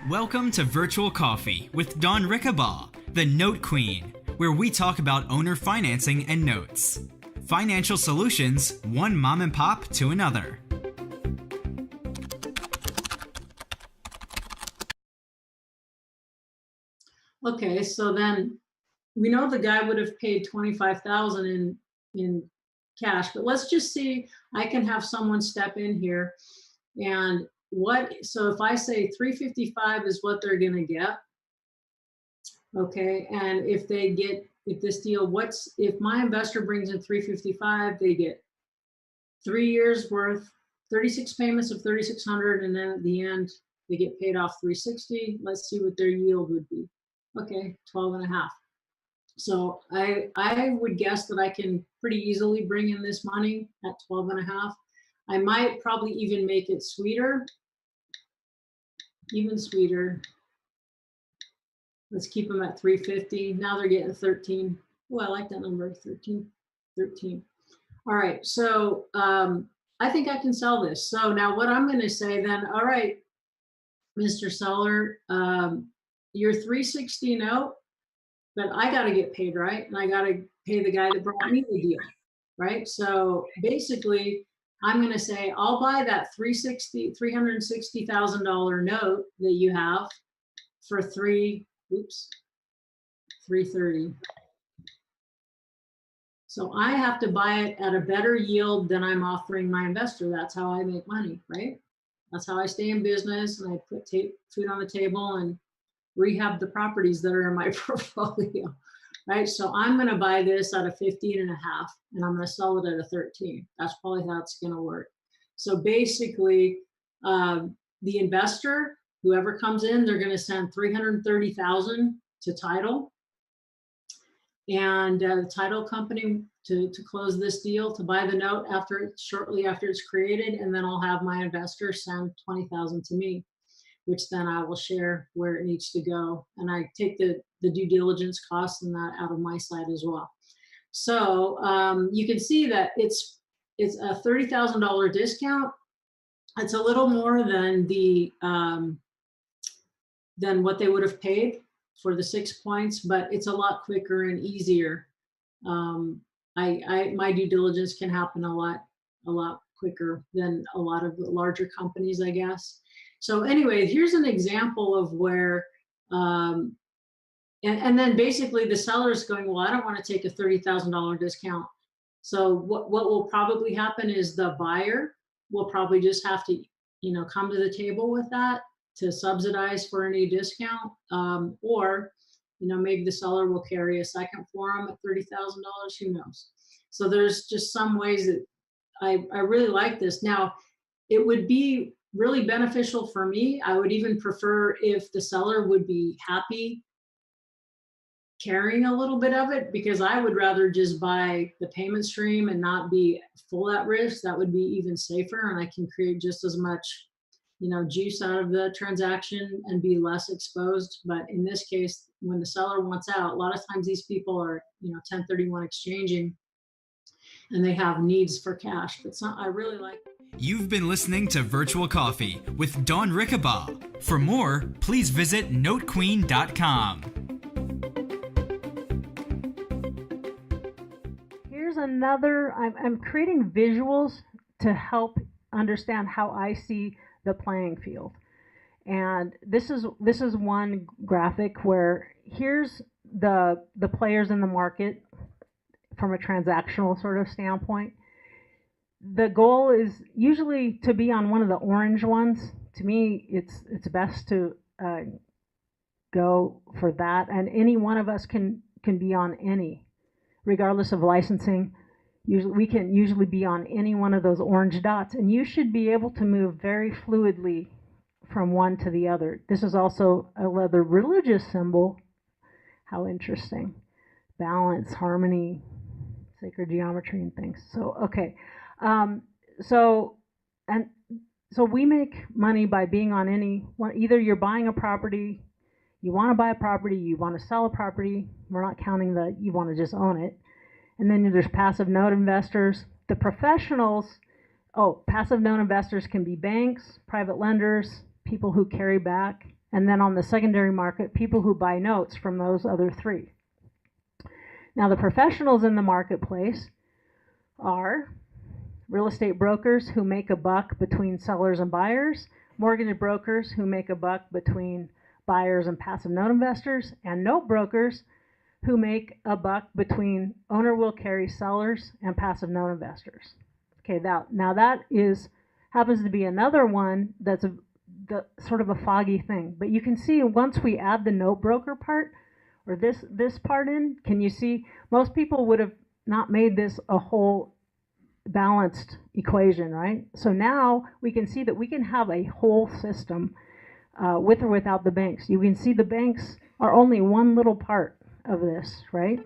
Welcome to Virtual Coffee with Dawn Rickabaugh, the Note Queen, where we talk about owner financing and notes. Financial solutions, one mom and pop to another. Okay, so then we know the guy would have paid $25,000 in cash, but let's just see, I can have someone step in here and so if I say 355 is what they're gonna get, okay, and if this deal, if my investor brings in 355, they get 3 years worth, 36 payments of 3,600, and then at the end, they get paid off 360. Let's see what their yield would be. Okay, 12 and a half. So I would guess that I can pretty easily bring in this money at 12 and a half. I might probably even make it sweeter, even sweeter. Let's keep them at 350. Now they're getting 13. Oh, I like that number, 13. All right, so I think I can sell this. So now what I'm gonna say then, all right, Mr. Seller, your 360 note, but I got to get paid, right? And I got to pay the guy that brought me the deal, right? So basically, I'm going to say, I'll buy that $360,000 note that you have for 330. So I have to buy it at a better yield than I'm offering my investor. That's how I make money, right? That's how I stay in business, and I put food on the table and rehab the properties that are in my portfolio, right? So I'm going to buy this at a 15 and a half, and I'm going to sell it at a 13. That's probably how it's going to work. So basically, the investor, whoever comes in, they're going to send 330,000 to title, and the title company to close this deal, to buy the note shortly after it's created, and then I'll have my investor send 20,000 to me, which then I will share where it needs to go. And I take the due diligence costs and that out of my side as well. So you can see that it's a $30,000 discount. It's a little more than than what they would have paid for the 6 points, but it's a lot quicker and easier. My due diligence can happen a lot quicker than a lot of the larger companies, I guess. So anyway, here's an example of where, and then basically the seller's going, well, I don't want to take a $30,000 discount. So what will probably happen is the buyer will probably just have to, come to the table with that to subsidize for any discount, or, maybe the seller will carry a second for them at $30,000, who knows? So there's just some ways that I really like this. Now, it would be really beneficial for me. I would even prefer if the seller would be happy carrying a little bit of it, because I would rather just buy the payment stream and not be full at risk. That would be even safer, and I can create just as much, juice out of the transaction and be less exposed. But in this case, when the seller wants out, a lot of times these people are, 1031 exchanging, and they have needs for cash. But I really like. You've been listening to Virtual Coffee with Dawn Rickabaugh. For more, please visit notequeen.com. Here's another, I'm creating visuals to help understand how I see the playing field. And this is one graphic where here's the players in the market from a transactional sort of standpoint. The goal is usually to be on one of the orange ones. To me, it's best to go for that, and any one of us can be on any, regardless of licensing. We can usually be on any one of those orange dots, and you should be able to move very fluidly from one to the other. This is also another religious symbol. How interesting. Balance, harmony, sacred geometry and things. So, okay. So we make money by being on any one. Either you're buying a property, you want to buy a property, you want to sell a property. We're not counting the you want to just own it. And then there's passive note investors. The professionals, passive note investors can be banks, private lenders, people who carry back And then on the secondary market, people who buy notes from those other three. Now, the professionals in the marketplace are real estate brokers who make a buck between sellers and buyers, mortgage brokers who make a buck between buyers and passive note investors, and note brokers who make a buck between owner will carry sellers and passive note investors. Okay, now that happens to be another one that's the sort of a foggy thing. But you can see once we add the note broker part, or this part in, can you see most people would have not made this a whole balanced equation, right? So now we can see that we can have a whole system with or without the banks. You can see the banks are only one little part of this, right?